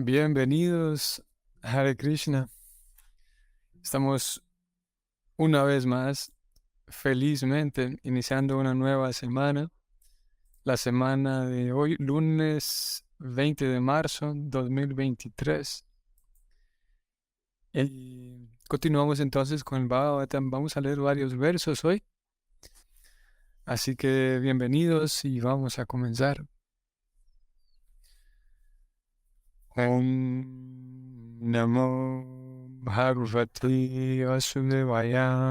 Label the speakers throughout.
Speaker 1: Bienvenidos, Hare Krishna. Estamos una vez más, felizmente, iniciando una nueva semana. La semana de hoy, lunes 20 de marzo 2023. Y continuamos entonces con el Bhagavatam. Vamos a leer varios versos hoy. Así que bienvenidos y vamos a comenzar. Om Namo Bhagavate Vasudevaya.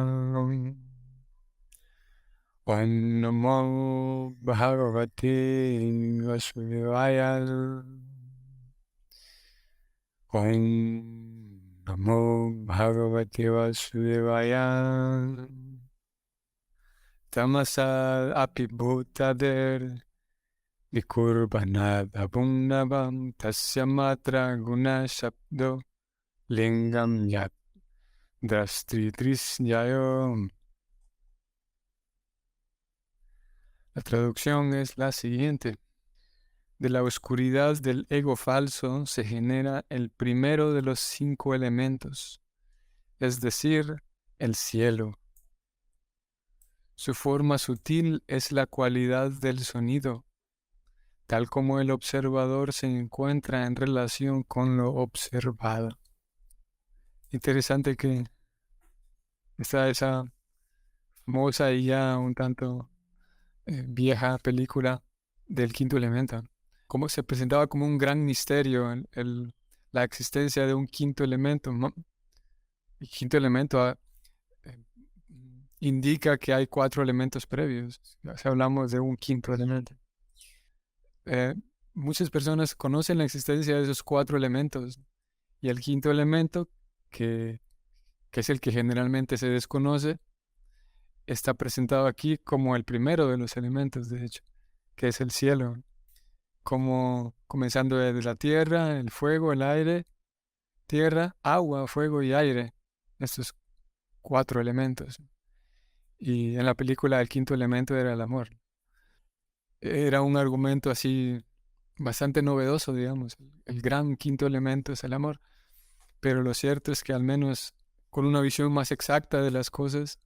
Speaker 1: Om Namo Bhagavate Vasudevaya. Om Namo Bhagavate Vasudevaya. Tamasa api bhutader vikurvanada punnavam tasya matra guna shabdo lingam yat drastritrisyayo. La traducción es la siguiente. De la oscuridad del ego falso se genera el primero de los 5 elementos, es decir, el cielo. Su forma sutil es la cualidad del sonido, tal como el observador se encuentra en relación con lo observado. Interesante que está esa famosa y ya un tanto vieja película del quinto elemento. Como se presentaba como un gran misterio la existencia de un quinto elemento. El quinto elemento eh, indica que hay 4 elementos previos. Si hablamos de un quinto elemento. Eh, Muchas personas conocen la existencia de esos 4 elementos. Y el quinto elemento, que, que es el que generalmente se desconoce, está presentado aquí como el primero de los elementos, de hecho, que es el cielo. Como comenzando desde la tierra, el fuego, el aire, tierra, agua, fuego y aire. Estos 4 elementos. Y en la película el quinto elemento era el amor. Era un argumento así bastante novedoso, digamos. El gran quinto elemento es el amor. Pero lo cierto es que al menos con una visión más exacta de las cosas,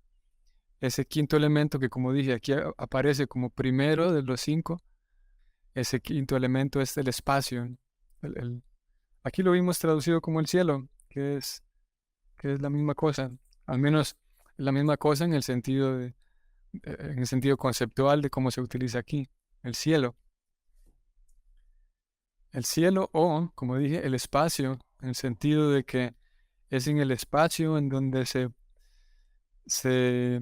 Speaker 1: ese quinto elemento que como dije aquí aparece como primero de los 5, ese quinto elemento es el espacio. Aquí lo vimos traducido como el cielo, que es la misma cosa. Al menos la misma cosa en el sentido conceptual de cómo se utiliza aquí, el cielo. El cielo o, como dije, el espacio, en el sentido de que es en el espacio en donde se, se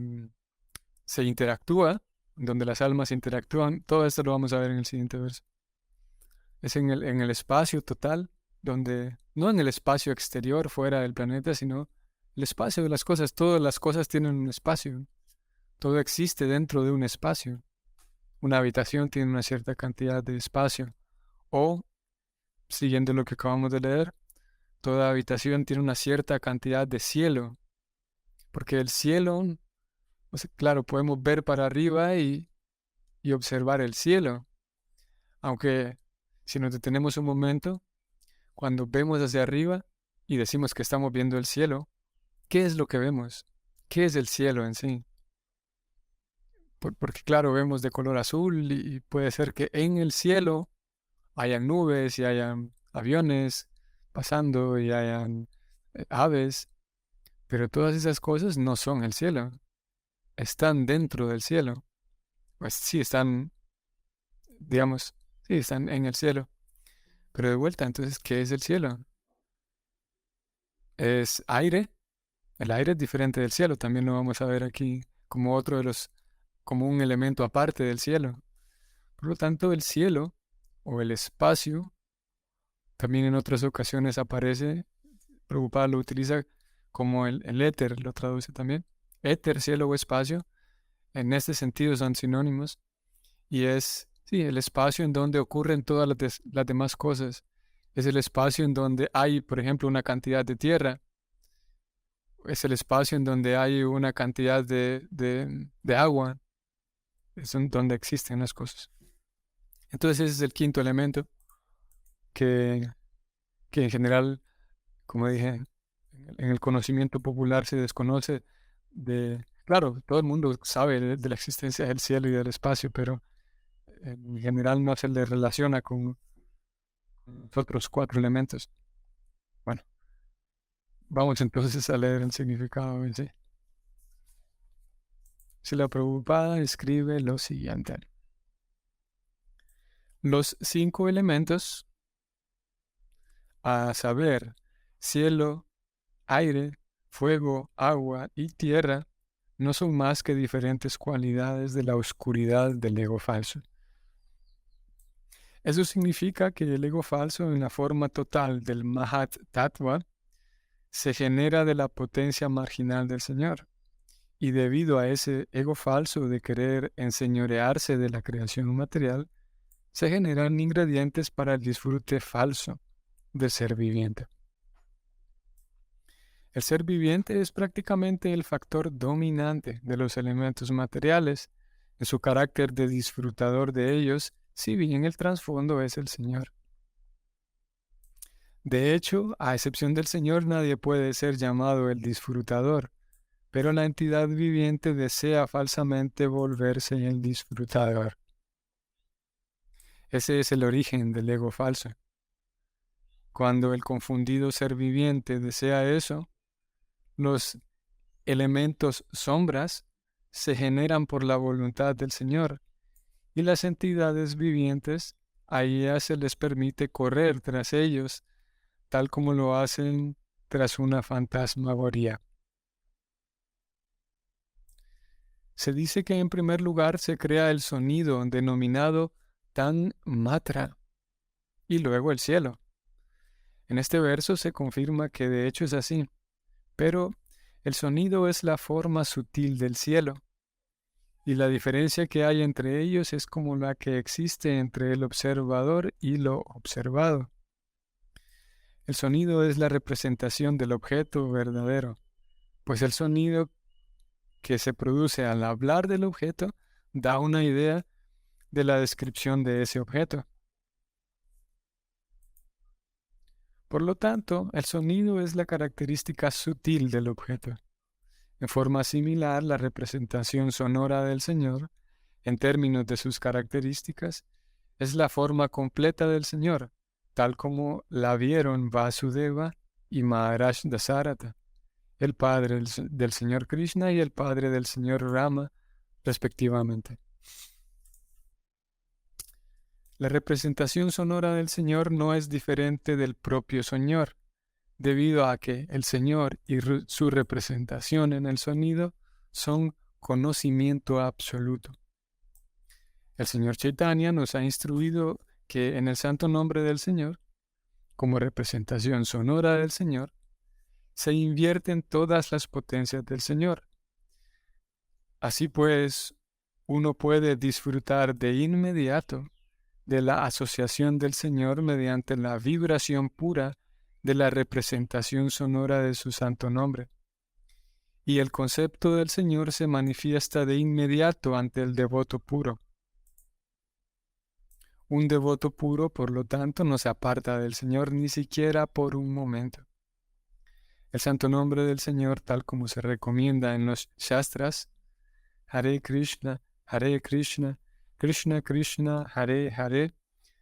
Speaker 1: interactúa, donde las almas interactúan. Todo esto lo vamos a ver en el siguiente verso. Es en el espacio total, donde, no en el espacio exterior, fuera del planeta, sino el espacio de las cosas. Todas las cosas tienen un espacio. Todo existe dentro de un espacio. Una habitación tiene una cierta cantidad de espacio. O, siguiendo lo que acabamos de leer, toda habitación tiene una cierta cantidad de cielo. Porque el cielo, o sea, claro, podemos ver para arriba y observar el cielo. Aunque si nos detenemos un momento, cuando vemos hacia arriba y decimos que estamos viendo el cielo, ¿qué es lo que vemos? ¿Qué es el cielo en sí? Porque claro, vemos de color azul y puede ser que en el cielo hayan nubes y hayan aviones pasando y hayan aves, pero todas esas cosas no son el cielo, están dentro del cielo. Pues sí, están, digamos, sí, están en el cielo. Pero de vuelta, entonces, ¿qué es el cielo? Es aire. El aire es diferente del cielo, también lo vamos a ver aquí como otro de los, como un elemento aparte del cielo. Por lo tanto, el cielo o el espacio también en otras ocasiones aparece, Prabhupada lo utiliza como el éter, lo traduce también. Éter, cielo o espacio, en este sentido son sinónimos y es, sí, el espacio en donde ocurren todas las demás cosas. Es el espacio en donde hay, por ejemplo, una cantidad de tierra. Es el espacio en donde hay una cantidad de agua. Es donde existen las cosas. Entonces ese es el quinto elemento que, que en general, como dije, en el conocimiento popular se desconoce claro, todo el mundo sabe de la existencia del cielo y del espacio, pero en general no se le relaciona con los otros cuatro elementos. Bueno, vamos entonces a leer el significado en sí. Srila Prabhupada escribe lo siguiente. Los cinco elementos, a saber, cielo, aire, fuego, agua y tierra, no son más que diferentes cualidades de la oscuridad del ego falso. Eso significa que el ego falso en la forma total del Mahat Tattva se genera de la potencia marginal del Señor. Y debido a ese ego falso de querer enseñorearse de la creación material, se generan ingredientes para el disfrute falso del ser viviente. El ser viviente es prácticamente el factor dominante de los elementos materiales en su carácter de disfrutador de ellos, si bien el trasfondo es el Señor. De hecho, a excepción del Señor, nadie puede ser llamado el disfrutador, pero la entidad viviente desea falsamente volverse el disfrutador. Ese es el origen del ego falso. Cuando el confundido ser viviente desea eso, los elementos sombras se generan por la voluntad del Señor y las entidades vivientes, a ellas se les permite correr tras ellos, tal como lo hacen tras una fantasmagoría. Se dice que en primer lugar se crea el sonido denominado Tan Matra y luego el cielo. En este verso se confirma que de hecho es así, pero el sonido es la forma sutil del cielo, y la diferencia que hay entre ellos es como la que existe entre el observador y lo observado. El sonido es la representación del objeto verdadero, pues el sonido que se produce al hablar del objeto da una idea de la descripción de ese objeto. Por lo tanto, el sonido es la característica sutil del objeto. En forma similar, la representación sonora del Señor, en términos de sus características, es la forma completa del Señor, tal como la vieron Vasudeva y Maharaj Dasarata, el padre del Señor Krishna y el padre del Señor Rama, respectivamente. La representación sonora del Señor no es diferente del propio Señor, debido a que el Señor y su representación en el sonido son conocimiento absoluto. El Señor Chaitanya nos ha instruido que en el santo nombre del Señor, como representación sonora del Señor, se invierten todas las potencias del Señor. Así pues, uno puede disfrutar de inmediato de la asociación del Señor mediante la vibración pura de la representación sonora de su santo nombre. Y el concepto del Señor se manifiesta de inmediato ante el devoto puro. Un devoto puro, por lo tanto, no se aparta del Señor ni siquiera por un momento. El santo nombre del Señor, tal como se recomienda en los Shastras, Hare Krishna, Krishna Krishna, Hare Hare,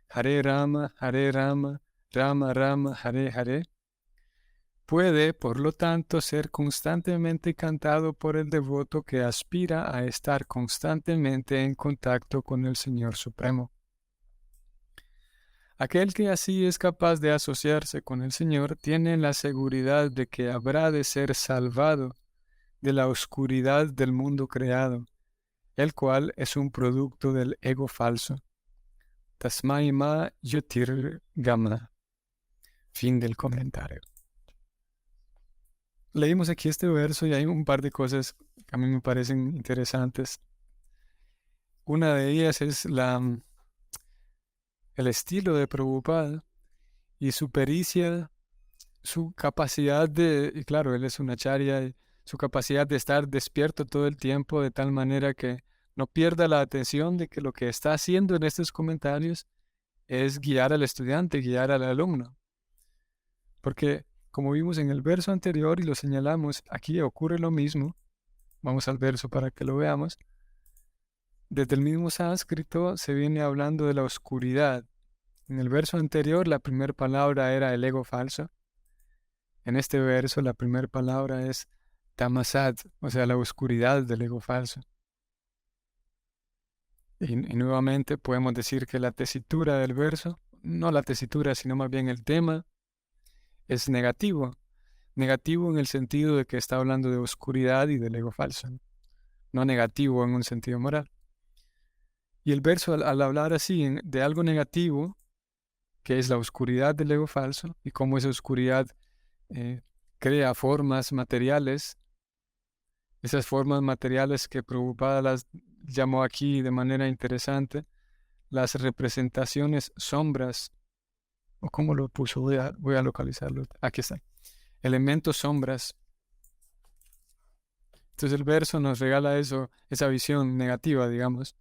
Speaker 1: Hare Rama, Rama Rama, Hare Hare, puede, por lo tanto, ser constantemente cantado por el devoto que aspira a estar constantemente en contacto con el Señor Supremo. Aquel que así es capaz de asociarse con el Señor tiene la seguridad de que habrá de ser salvado de la oscuridad del mundo creado, el cual es un producto del ego falso. Tasmai ma Jyotirgama. Fin del comentario. Leímos aquí este verso y hay un par de cosas que a mí me parecen interesantes. Una de ellas es el estilo de Prabhupada y su pericia, su capacidad y claro, él es un acharya, y su capacidad de estar despierto todo el tiempo de tal manera que no pierda la atención de que lo que está haciendo en estos comentarios es guiar al estudiante, guiar al alumno. Porque como vimos en el verso anterior y lo señalamos, aquí ocurre lo mismo. Vamos al verso para que lo veamos. Desde el mismo sánscrito se viene hablando de la oscuridad. En el verso anterior la primera palabra era el ego falso. En este verso la primera palabra es tamasat, o sea, la oscuridad del ego falso. Y nuevamente podemos decir que la tesitura del verso, no la tesitura, sino más bien el tema, es negativo. Negativo en el sentido de que está hablando de oscuridad y del ego falso, no negativo en un sentido moral. Y el verso al hablar así de algo negativo, que es la oscuridad del ego falso, y cómo esa oscuridad eh, crea formas materiales, esas formas materiales que Prabhupada las llamó aquí de manera interesante, las representaciones sombras, o cómo lo puso, voy a localizarlo, aquí está, elementos sombras. Entonces el verso nos regala eso, esa visión negativa, digamos,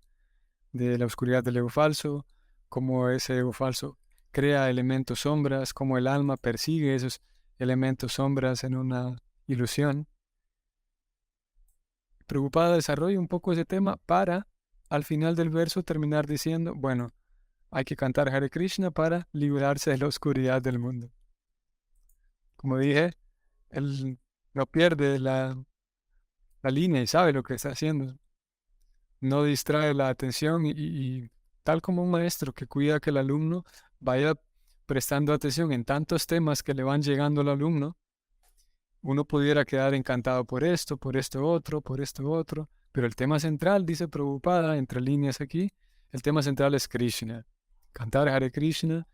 Speaker 1: de la oscuridad del ego falso, cómo ese ego falso crea elementos sombras, cómo el alma persigue esos elementos sombras en una ilusión. Preocupada desarrolla un poco ese tema para al final del verso terminar diciendo, bueno, hay que cantar Hare Krishna para librarse de la oscuridad del mundo. Como dije, él no pierde la línea y sabe lo que está haciendo. No distrae la atención y tal como un maestro que cuida que el alumno vaya prestando atención en tantos temas que le van llegando al alumno, uno pudiera quedar encantado por esto otro, pero el tema central, dice Prabhupada, entre líneas aquí, el tema central es Krishna. Cantar Hare Krishna,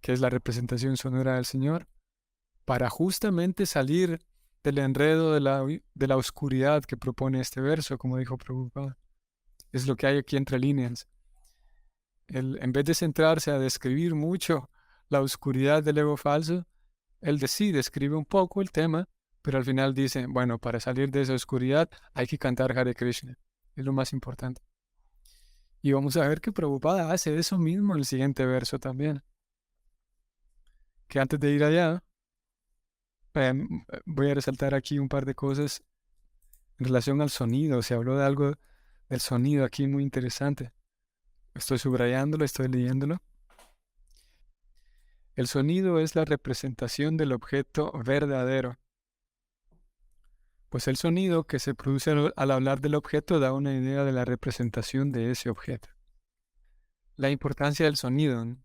Speaker 1: que es la representación sonora del Señor, para justamente salir del enredo de la oscuridad que propone este verso, como dijo Prabhupada. Es lo que hay aquí entre líneas. En vez de centrarse a describir mucho la oscuridad del ego falso, él decide, escribe un poco el tema, pero al final dice, bueno, para salir de esa oscuridad hay que cantar Hare Krishna. Es lo más importante. Y vamos a ver que Prabhupada hace eso mismo en el siguiente verso también. Que antes de ir allá, voy a resaltar aquí un par de cosas en relación al sonido. Se habló de algo del sonido aquí muy interesante. Estoy subrayándolo, estoy leyéndolo. El sonido es la representación del objeto verdadero, pues el sonido que se produce al hablar del objeto da una idea de la representación de ese objeto. La importancia del sonido, ¿no?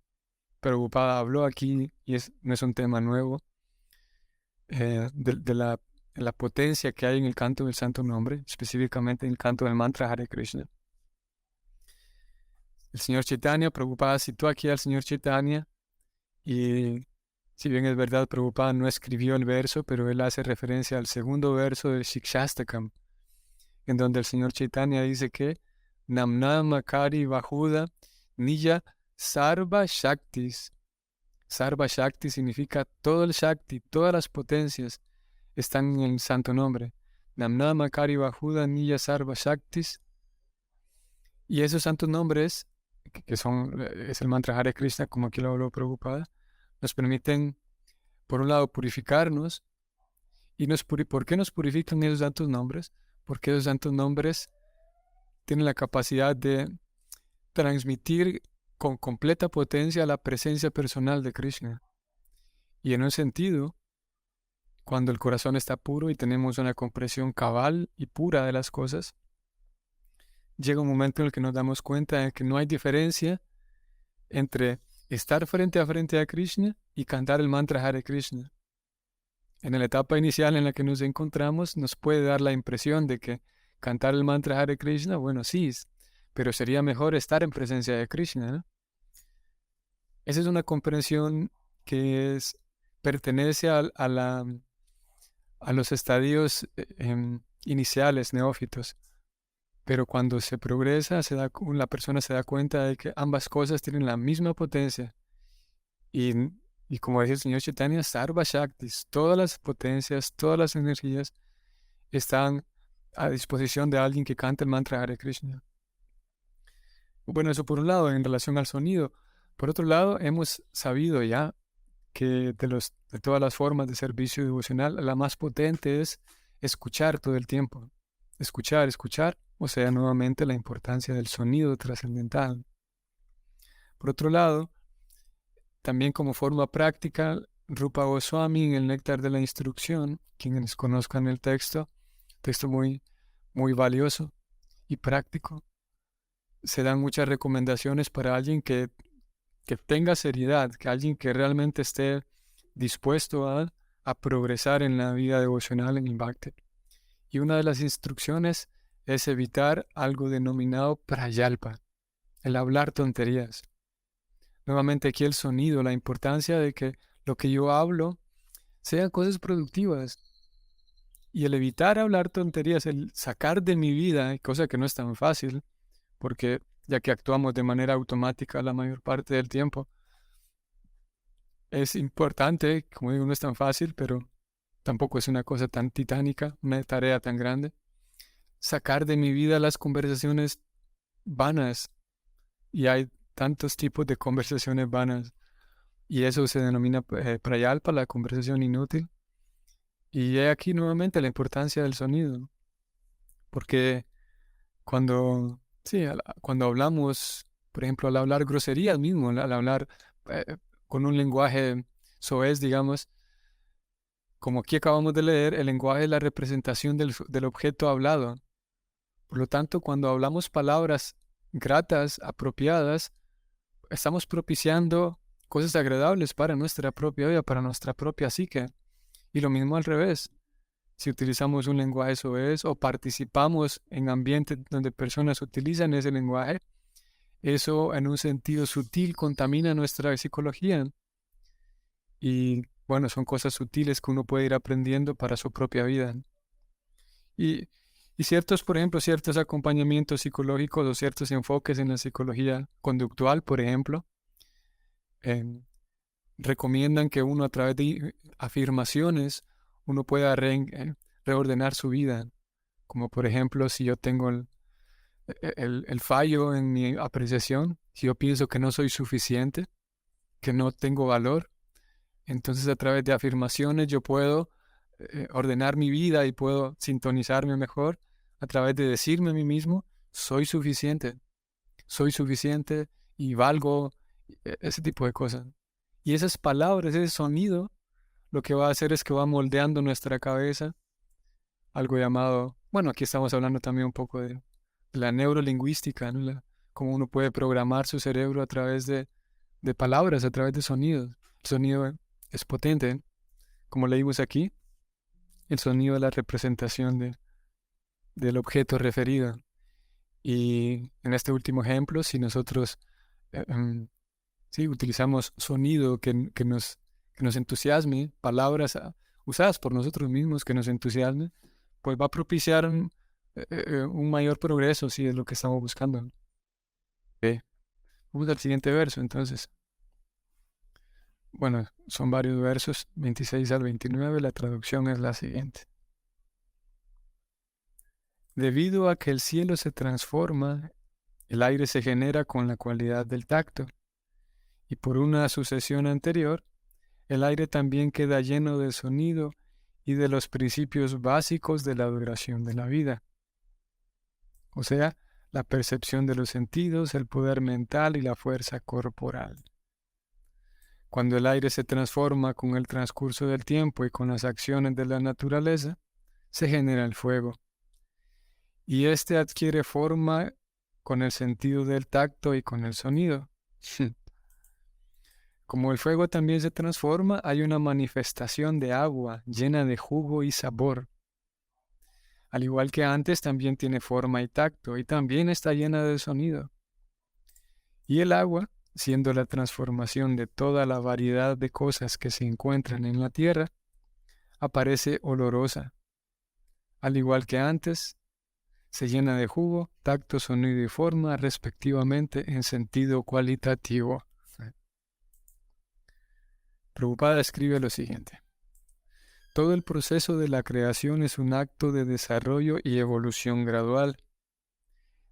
Speaker 1: Prabhupada habló aquí, y no es un tema nuevo, de la potencia que hay en el canto del Santo Nombre, específicamente en el canto del mantra Hare Krishna. El Señor Chaitanya, Prabhupada citó aquí al Señor Chaitanya, y si bien es verdad, Prabhupada no escribió el verso, pero él hace referencia al segundo verso del Shikshastakam, en donde el Señor Chaitanya dice que Namnama Kari Bahuda Niya Sarva Shaktis. Sarva Shakti significa todo el Shakti, todas las potencias están en el santo nombre. Namnama Kari Bahuda Niya Sarva Shaktis. Y esos santos nombres, que son, es el mantra Hare Krishna, como aquí lo habló Prabhupada, nos permiten, por un lado, purificarnos. ¿Y por qué nos purifican esos santos nombres? Porque esos santos nombres tienen la capacidad de transmitir con completa potencia la presencia personal de Krishna. Y en un sentido, cuando el corazón está puro y tenemos una comprensión cabal y pura de las cosas, llega un momento en el que nos damos cuenta de que no hay diferencia entre estar frente a Krishna y cantar el mantra Hare Krishna. En la etapa inicial en la que nos encontramos, nos puede dar la impresión de que cantar el mantra Hare Krishna, bueno, sí, pero sería mejor estar en presencia de Krishna, ¿no? Esa es una comprensión que pertenece a los estadios iniciales, neófitos. Pero cuando se progresa, la persona se da cuenta de que ambas cosas tienen la misma potencia. Y, y como dice el señor Chaitanya, Sarva Shaktis, todas las potencias, todas las energías están a disposición de alguien que canta el mantra Hare Krishna. Bueno, eso por un lado, en relación al sonido. Por otro lado, hemos sabido ya que de todas las formas de servicio devocional, la más potente es escuchar todo el tiempo. Escuchar, escuchar, o sea, nuevamente la importancia del sonido trascendental. Por otro lado, también como forma práctica, Rupa Goswami en el Néctar de la Instrucción, quienes conozcan el texto muy, muy valioso y práctico, se dan muchas recomendaciones para alguien que tenga seriedad, que alguien que realmente esté dispuesto a progresar en la vida devocional en el Bhakti. Y una de las instrucciones es evitar algo denominado prayalpa, el hablar tonterías. Nuevamente aquí el sonido, la importancia de que lo que yo hablo sean cosas productivas. Y el evitar hablar tonterías, el sacar de mi vida, cosa que no es tan fácil, porque ya que actuamos de manera automática la mayor parte del tiempo, es importante, como digo, no es tan fácil, pero tampoco es una cosa tan titánica, una tarea tan grande. Sacar de mi vida las conversaciones vanas, y hay tantos tipos de conversaciones vanas, y eso se denomina prayalpa, la conversación inútil. Y he aquí nuevamente la importancia del sonido, porque cuando hablamos, por ejemplo, al hablar groserías mismo, al hablar con un lenguaje soez, digamos, como aquí acabamos de leer, el lenguaje es la representación del objeto hablado. Por lo tanto, cuando hablamos palabras gratas, apropiadas, estamos propiciando cosas agradables para nuestra propia vida, para nuestra propia psique. Y lo mismo al revés. Si utilizamos un lenguaje soez o participamos en ambientes donde personas utilizan ese lenguaje, eso en un sentido sutil contamina nuestra psicología. Y bueno, son cosas sutiles que uno puede ir aprendiendo para su propia vida. Y, y ciertos, por ejemplo, ciertos acompañamientos psicológicos o ciertos enfoques en la psicología conductual, por ejemplo, em, recomiendan que uno a través de afirmaciones, uno pueda reordenar su vida. Como por ejemplo, si yo tengo el fallo en mi apreciación, si yo pienso que no soy suficiente, que no tengo valor, entonces a través de afirmaciones yo puedo ordenar mi vida y puedo sintonizarme mejor a través de decirme a mí mismo, soy suficiente y valgo, ese tipo de cosas. Y esas palabras, ese sonido, lo que va a hacer es que va moldeando nuestra cabeza, algo llamado, bueno, aquí estamos hablando también un poco de la neurolingüística, ¿no? Cómo uno puede programar su cerebro a través de palabras, a través de sonidos. El sonido es potente, ¿eh? Como leímos aquí, el sonido es la representación del objeto referido. Y en este último ejemplo, si nosotros sí, utilizamos sonido que nos entusiasme, palabras usadas por nosotros mismos que nos entusiasmen, pues va a propiciar un mayor progreso, si es lo que estamos buscando. Ok. Vamos al siguiente verso, entonces. Bueno, son varios versos, 26 al 29, la traducción es la siguiente. Debido a que el cielo se transforma, el aire se genera con la cualidad del tacto, y por una sucesión anterior, el aire también queda lleno de sonido y de los principios básicos de la duración de la vida, o sea, la percepción de los sentidos, el poder mental y la fuerza corporal. Cuando el aire se transforma con el transcurso del tiempo y con las acciones de la naturaleza, se genera el fuego. Y éste adquiere forma con el sentido del tacto y con el sonido. Como el fuego también se transforma, hay una manifestación de agua llena de jugo y sabor. Al igual que antes, también tiene forma y tacto, y también está llena de sonido. Y el agua, siendo la transformación de toda la variedad de cosas que se encuentran en la tierra, aparece olorosa. Al igual que antes, se llena de jugo, tacto, sonido y forma, respectivamente, en sentido cualitativo. Prabhupada escribe lo siguiente. Todo el proceso de la creación es un acto de desarrollo y evolución gradual,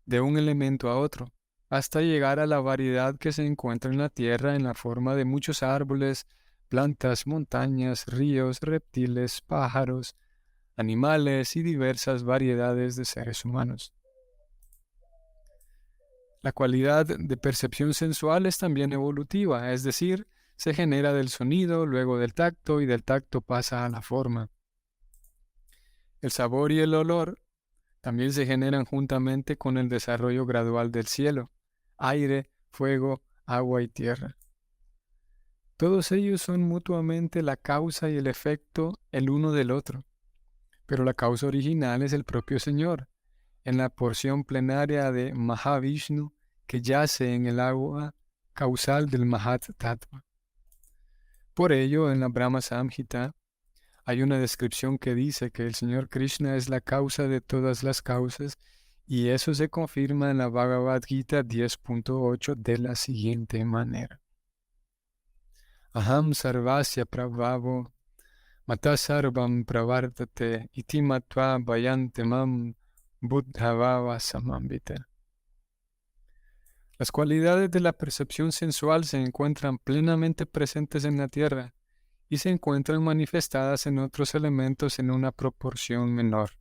Speaker 1: de un elemento a otro, hasta llegar a la variedad que se encuentra en la tierra en la forma de muchos árboles, plantas, montañas, ríos, reptiles, pájaros, animales y diversas variedades de seres humanos. La cualidad de percepción sensual es también evolutiva, es decir, se genera del sonido, luego del tacto y del tacto pasa a la forma. El sabor y el olor también se generan juntamente con el desarrollo gradual del cielo, aire, fuego, agua y tierra. Todos ellos son mutuamente la causa y el efecto el uno del otro, pero la causa original es el propio Señor, en la porción plenaria de Mahavishnu que yace en el agua causal del Mahat Tattva. Por ello, en la Brahma Samhita hay una descripción que dice que el Señor Krishna es la causa de todas las causas y eso se confirma en la Bhagavad Gita 10.8 de la siguiente manera. Aham sarvasya prabhavo mata sarvam pravartate iti matva vayante mam buddhavava samambita. Las cualidades de la percepción sensual se encuentran plenamente presentes en la tierra y se encuentran manifestadas en otros elementos en una proporción menor.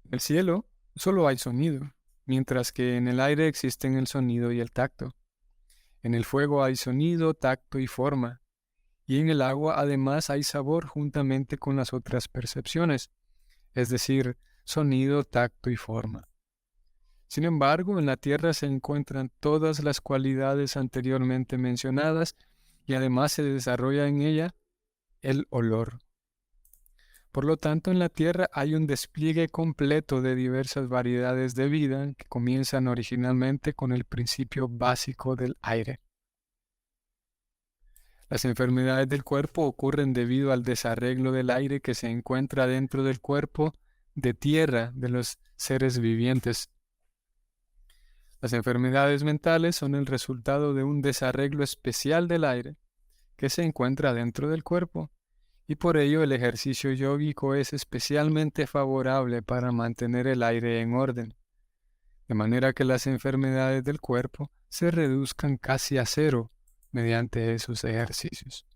Speaker 1: En el cielo solo hay sonido, mientras que en el aire existen el sonido y el tacto. En el fuego hay sonido, tacto y forma, y en el agua además hay sabor juntamente con las otras percepciones, es decir, sonido, tacto y forma. Sin embargo, en la tierra se encuentran todas las cualidades anteriormente mencionadas y además se desarrolla en ella el olor. Por lo tanto, en la tierra hay un despliegue completo de diversas variedades de vida que comienzan originalmente con el principio básico del aire. Las enfermedades del cuerpo ocurren debido al desarreglo del aire que se encuentra dentro del cuerpo de tierra de los seres vivientes. Las enfermedades mentales son el resultado de un desarreglo especial del aire que se encuentra dentro del cuerpo, y por ello el ejercicio yógico es especialmente favorable para mantener el aire en orden, de manera que las enfermedades del cuerpo se reduzcan casi a cero mediante esos ejercicios.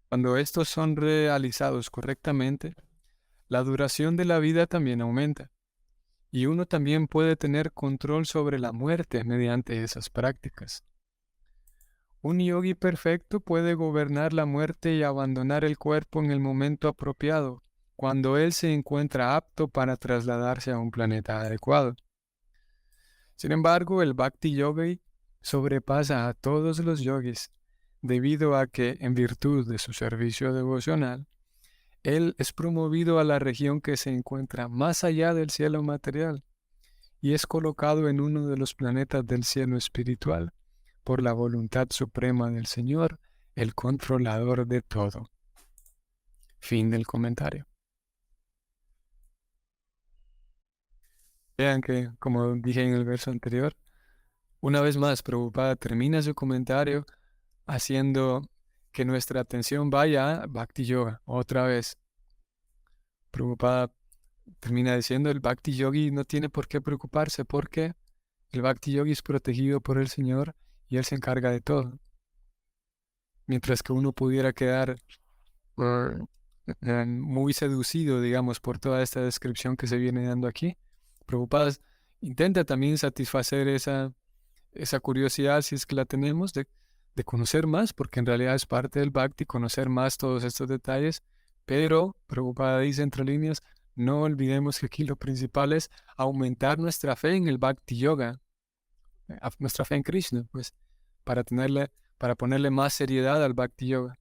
Speaker 1: Cuando estos son realizados correctamente, la duración de la vida también aumenta, y uno también puede tener control sobre la muerte mediante esas prácticas. Un yogi perfecto puede gobernar la muerte y abandonar el cuerpo en el momento apropiado, cuando él se encuentra apto para trasladarse a un planeta adecuado. Sin embargo, el Bhakti Yogi sobrepasa a todos los yogis, debido a que, en virtud de su servicio devocional, él es promovido a la región que se encuentra más allá del cielo material y es colocado en uno de los planetas del cielo espiritual por la voluntad suprema del Señor, el controlador de todo. Fin del comentario. Vean que, como dije en el verso anterior, una vez más, Prabhupada termina su comentario haciendo que nuestra atención vaya a Bhakti Yoga. Otra vez, Prabhupada termina diciendo, el Bhakti Yogi no tiene por qué preocuparse porque el Bhakti Yogi es protegido por el Señor y Él se encarga de todo. Mientras que uno pudiera quedar muy seducido, digamos, por toda esta descripción que se viene dando aquí. Prabhupada intenta también satisfacer esa curiosidad, si es que la tenemos, de conocer más, porque en realidad es parte del Bhakti, conocer más todos estos detalles, pero Prabhupada dice entre líneas, no olvidemos que aquí lo principal es aumentar nuestra fe en el Bhakti Yoga, nuestra fe en Krishna, pues, para ponerle más seriedad al Bhakti Yoga.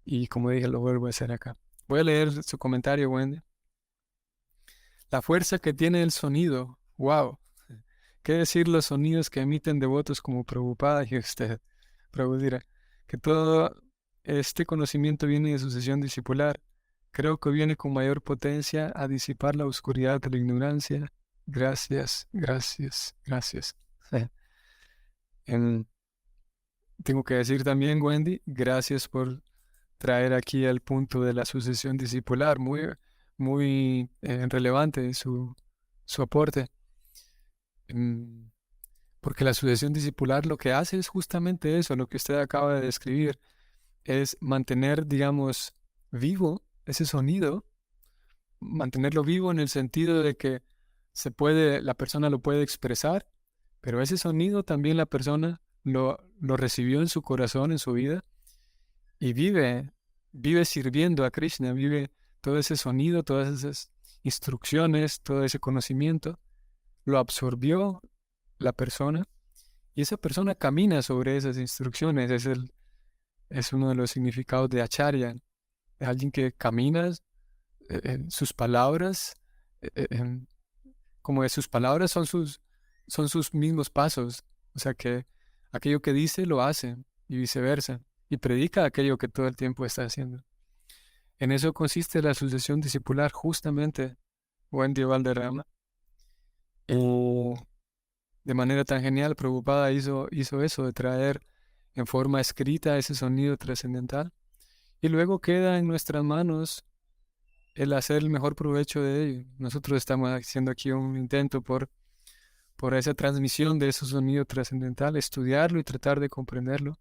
Speaker 1: Y como dije, lo vuelvo a hacer acá. Voy a leer su comentario, Wendy. La fuerza que tiene el sonido. ¡Wow! ¿Qué decir los sonidos que emiten devotos como Prabhupada y usted? Prabhupada dirá que todo este conocimiento viene de sucesión discipular. Creo que viene con mayor potencia a disipar la oscuridad de la ignorancia. Gracias, gracias, gracias. Tengo que decir también, Wendy, gracias por traer aquí el punto de la sucesión discipular, muy relevante su aporte. Mm, Porque la sucesión discipular lo que hace es justamente eso, lo que usted acaba de describir, es mantener, digamos, vivo ese sonido, mantenerlo vivo en el sentido de que la persona lo puede expresar, pero ese sonido también la persona lo recibió en su corazón, en su vida, y vive sirviendo a Krishna, vive todo ese sonido, todas esas instrucciones, todo ese conocimiento, lo absorbió la persona y esa persona camina sobre esas instrucciones. Es uno de los significados de acharya, es alguien que camina sus palabras, como de sus palabras son sus mismos pasos, o sea que aquello que dice lo hace y viceversa, y predica aquello que todo el tiempo está haciendo. En eso consiste la sucesión discipular, justamente, Wendy Valderrama. Y de manera tan genial, Prabhupada hizo eso, de traer en forma escrita ese sonido trascendental, y luego queda en nuestras manos el hacer el mejor provecho de ello. Nosotros estamos haciendo aquí un intento por esa transmisión de ese sonido trascendental, estudiarlo y tratar de comprenderlo,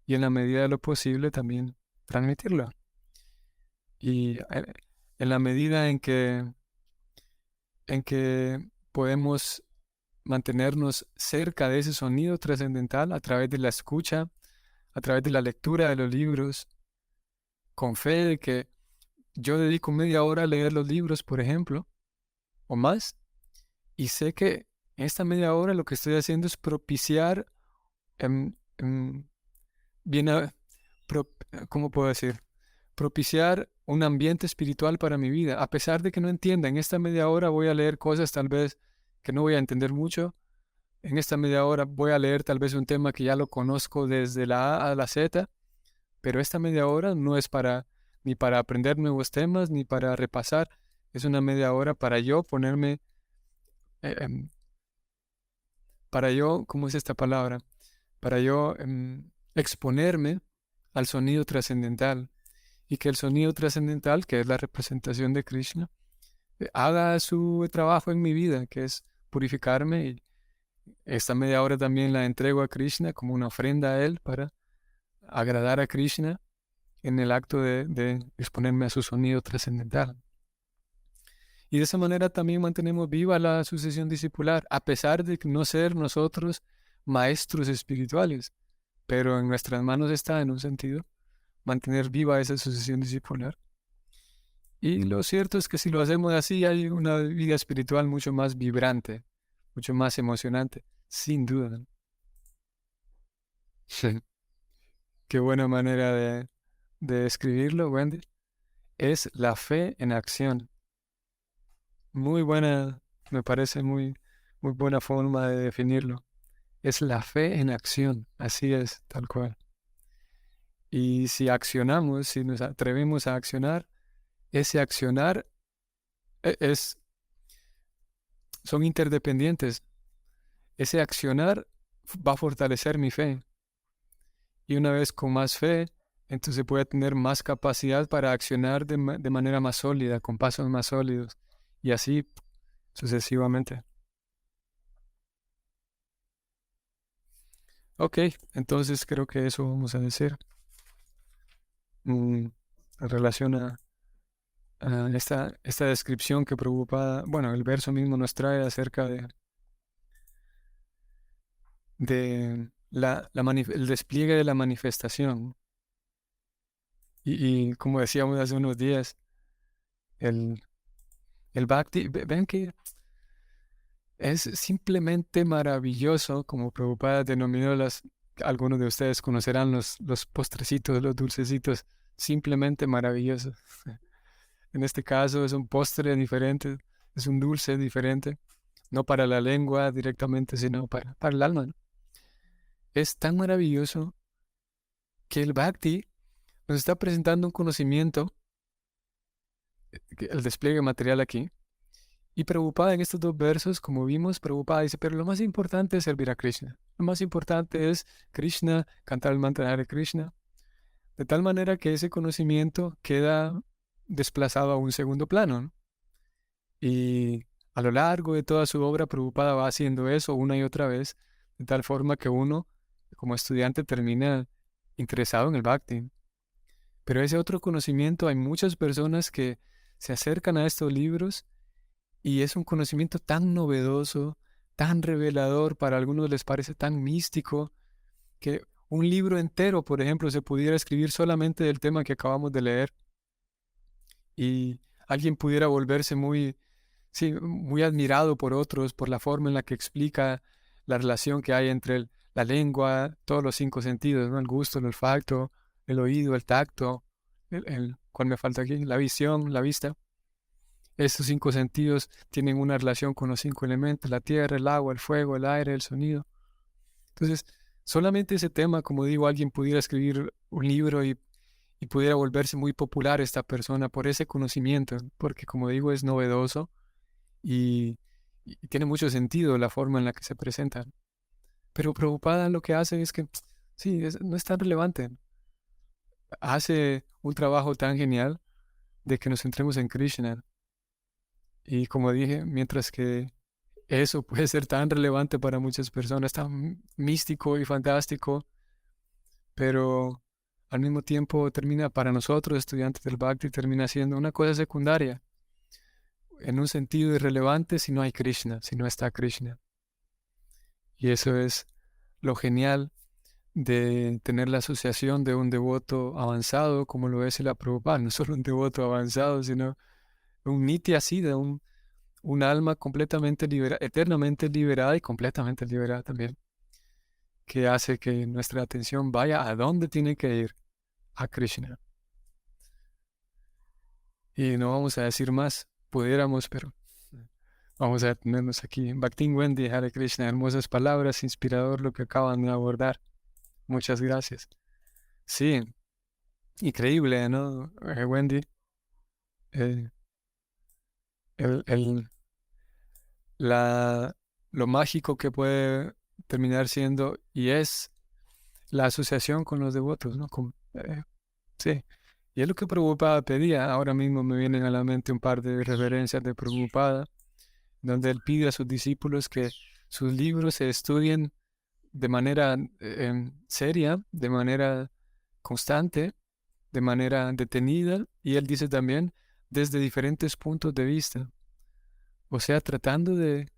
Speaker 1: y en la medida de lo posible también transmitirlo. Y en la medida en que podemos mantenernos cerca de ese sonido trascendental a través de la escucha, a través de la lectura de los libros, con fe de que yo dedico media hora a leer los libros, por ejemplo, o más, y sé que en esta media hora lo que estoy haciendo es propiciar, em, em, bien, ¿cómo puedo decir? Propiciar un ambiente espiritual para mi vida. A pesar de que no entienda, en esta media hora voy a leer cosas tal vez que no voy a entender mucho. En esta media hora voy a leer tal vez un tema que ya lo conozco desde la A a la Z, pero esta media hora no es ni para aprender nuevos temas, ni para repasar. Es una media hora para yo ponerme, eh, em, para yo, ¿cómo es esta palabra? Para yo exponerme al sonido trascendental y que el sonido trascendental, que es la representación de Krishna, haga su trabajo en mi vida, que es purificarme, y esta media hora también la entrego a Krishna como una ofrenda a él para agradar a Krishna en el acto de exponerme a su sonido trascendental. Y de esa manera también mantenemos viva la sucesión discipular, a pesar de no ser nosotros maestros espirituales, pero en nuestras manos está, en un sentido, mantener viva esa sucesión discipular. Y lo cierto es que si lo hacemos así, hay una vida espiritual mucho más vibrante, mucho más emocionante, sin duda. Sí. Qué buena manera de describirlo, Wendy. Es la fe en acción. Muy buena, me parece muy buena forma de definirlo. Es la fe en acción, así es, tal cual. Y si accionamos, si nos atrevemos a accionar, ese accionar es, son interdependientes. Ese accionar va a fortalecer mi fe. Y una vez con más fe, entonces voy a tener más capacidad para accionar de manera más sólida, con pasos más sólidos. Y así sucesivamente. Ok, entonces creo que eso vamos a decir en relación a esta descripción que Prabhupada, bueno, el verso mismo nos trae acerca de el despliegue de la manifestación. Y como decíamos hace unos días, el, el Bhakti, ven que es simplemente maravilloso, como Prabhupada denominó algunos de ustedes conocerán los postrecitos, los dulcecitos, simplemente maravillosos. En este caso es un postre diferente, es un dulce diferente, no para la lengua directamente, sino para el alma, ¿no? Es tan maravilloso que el Bhakti nos está presentando un conocimiento, el despliegue material aquí, y Prabhupada en estos dos versos, como vimos, Prabhupada dice, pero lo más importante es servir a Krishna. Lo más importante es Krishna, cantar el mantra de Hare Krishna. de tal manera que ese conocimiento queda desplazado a un segundo plano, ¿no? Y a lo largo de toda su obra, Prabhupada va haciendo eso una y otra vez, de tal forma que uno, como estudiante, termina interesado en el Bhakti. Pero ese otro conocimiento, hay muchas personas que se acercan a estos libros y es un conocimiento tan novedoso, tan revelador, para algunos les parece tan místico, que un libro entero, por ejemplo, se pudiera escribir solamente del tema que acabamos de leer y alguien pudiera volverse muy, sí, muy admirado por otros, por la forma en la que explica la relación que hay entre la lengua, todos los cinco sentidos, ¿no? El gusto, el olfato, el oído, el tacto, ¿cuál me falta aquí? La visión, la vista. Estos cinco sentidos tienen una relación con los cinco elementos, la tierra, el agua, el fuego, el aire, el sonido. Entonces, solamente ese tema, como digo, alguien pudiera escribir un libro y pudiera volverse muy popular esta persona por ese conocimiento, porque como digo, es novedoso y, y tiene mucho sentido la forma en la que se presenta. Pero Prabhupada lo que hace es que, sí, no es tan relevante. Hace un trabajo tan genial de que nos centremos en Krishna. Y como dije, mientras que eso puede ser tan relevante para muchas personas, tan místico y fantástico, pero al mismo tiempo termina para nosotros, estudiantes del Bhakti, termina siendo una cosa secundaria, en un sentido irrelevante si no hay Krishna, si no está Krishna. Y eso es lo genial de tener la asociación de un devoto avanzado, como lo es el Prabhupada, no solo un devoto avanzado, sino un nitya siddha, un alma completamente liberada, eternamente liberada y completamente liberada también, que hace que nuestra atención vaya a donde tiene que ir, a Krishna. Y no vamos a decir más, pudiéramos, pero vamos a detenernos aquí. Bhakti Wendy, Hare Krishna, hermosas palabras, inspirador lo que acaban de abordar. Muchas gracias. Sí, increíble, ¿no, Wendy? Eh, el, el- la, lo mágico que puede terminar siendo y es la asociación con los devotos, ¿no? Sí, y es lo que Prabhupada pedía. Ahora mismo me vienen a la mente un par de referencias de Prabhupada, donde él pide a sus discípulos que sus libros se estudien de manera seria, de manera constante, de manera detenida, y él dice también desde diferentes puntos de vista. O sea, tratando de,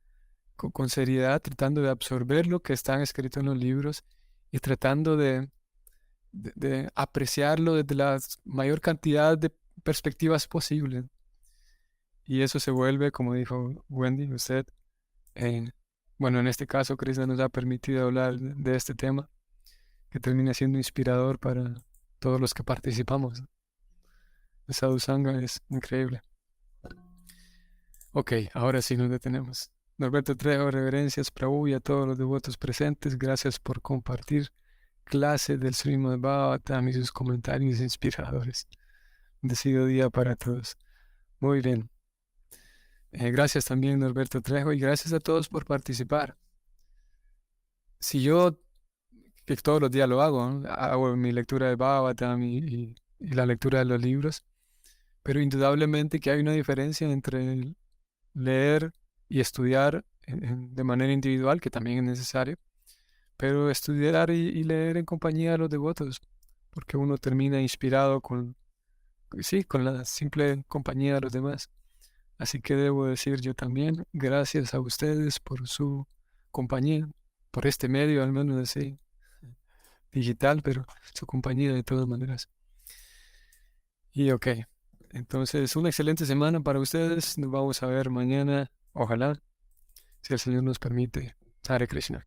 Speaker 1: con seriedad, tratando de absorber lo que está escrito en los libros y tratando de apreciarlo desde la mayor cantidad de perspectivas posibles. Y eso se vuelve, como dijo Wendy, usted, en, bueno, en este caso, Krishna nos ha permitido hablar de este tema, que termina siendo inspirador para todos los que participamos. El Sadhu Sangha es increíble. Ok, ahora sí nos detenemos. Norberto Trejo, reverencias, Prabhu y a todos los devotos presentes. Gracias por compartir clase del Srimad Bhagavatam y sus comentarios inspiradores. Bendecido día para todos. Muy bien. Gracias también, Norberto Trejo, y gracias a todos por participar. Si yo, que todos los días lo hago, ¿no? Hago mi lectura de Bhagavatam y la lectura de los libros, pero indudablemente que hay una diferencia entre leer y estudiar de manera individual, que también es necesario, pero estudiar y leer en compañía de los devotos, porque uno termina inspirado con, sí, con la simple compañía de los demás. Así que debo decir yo también, gracias a ustedes por su compañía, por este medio al menos así, digital, pero su compañía de todas maneras. Y ok, entonces una excelente semana para ustedes. Nos vamos a ver mañana, ojalá, si el Señor nos permite. Hare Krishna.